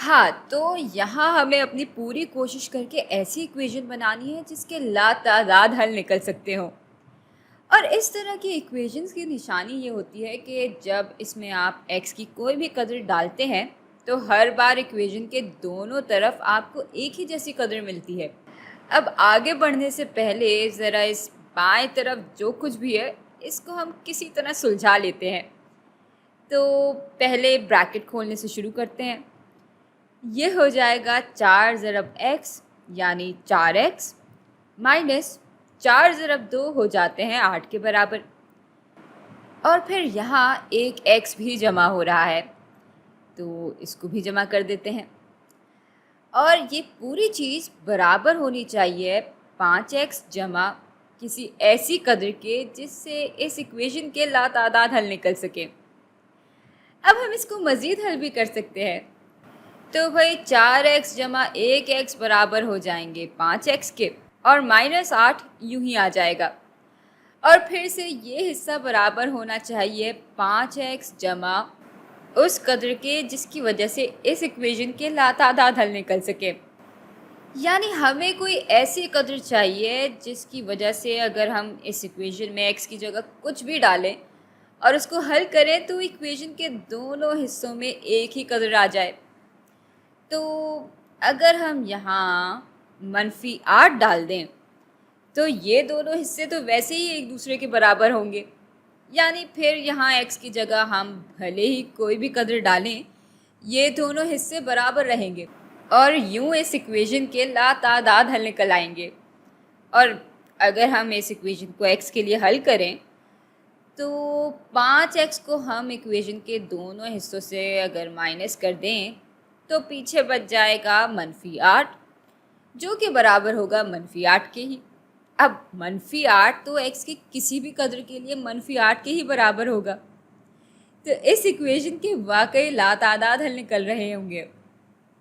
हाँ, तो यहाँ हमें अपनी पूरी कोशिश करके ऐसी इक्वेशन बनानी है जिसके लातादाद हल निकल सकते हों। और इस तरह की इक्वेशंस की निशानी ये होती है कि जब इसमें आप x की कोई भी कदर डालते हैं तो हर बार इक्वेशन के दोनों तरफ आपको एक ही जैसी कदर मिलती है। अब आगे बढ़ने से पहले ज़रा इस बाएं तरफ जो कुछ भी है इसको हम किसी तरह सुलझा लेते हैं। तो पहले ब्रैकेट खोलने से शुरू करते हैं। ये हो जाएगा 4 ज़रब x यानी 4x माइनस 4 ज़रब 2 हो जाते हैं 8 के बराबर। और फिर यहाँ एक x भी जमा हो रहा है तो इसको भी जमा कर देते हैं। और ये पूरी चीज़ बराबर होनी चाहिए 5x जमा किसी ऐसी कदर के जिससे इस इक्वेशन के लातादाद हल निकल सके। अब हम इसको मज़ीद हल भी कर सकते हैं। तो भाई 4x जमा 1x बराबर हो जाएंगे 5x के और -8 यूं ही आ जाएगा। और फिर से ये हिस्सा बराबर होना चाहिए 5x जमा उस कदर के जिसकी वजह से इस इक्वेशन के लातादाद हल निकल सके। यानी हमें कोई ऐसी कदर चाहिए जिसकी वजह से अगर हम इस इक्वेशन में x की जगह कुछ भी डालें और उसको हल करें तो इक्वेशन के दोनों हिस्सों में एक ही कदर आ जाए। तो अगर हम यहाँ -8 डाल दें तो ये दोनों हिस्से तो वैसे ही एक दूसरे के बराबर होंगे। यानी फिर यहाँ x की जगह हम भले ही कोई भी कदर डालें ये दोनों हिस्से बराबर रहेंगे और यूँ इस इक्वेशन के लातादाद हल निकल आएंगे। और अगर हम इस इक्वेशन को x के लिए हल करें तो 5x को हम इक्वेशन के दोनों हिस्सों से अगर माइनस कर दें तो पीछे बच जाएगा -8 जो कि बराबर होगा -8 के ही। अब -8 तो x की किसी भी कदर के लिए -8 के ही बराबर होगा। तो इस इक्वेशन के वाकई लातादाद हल निकल रहे होंगे।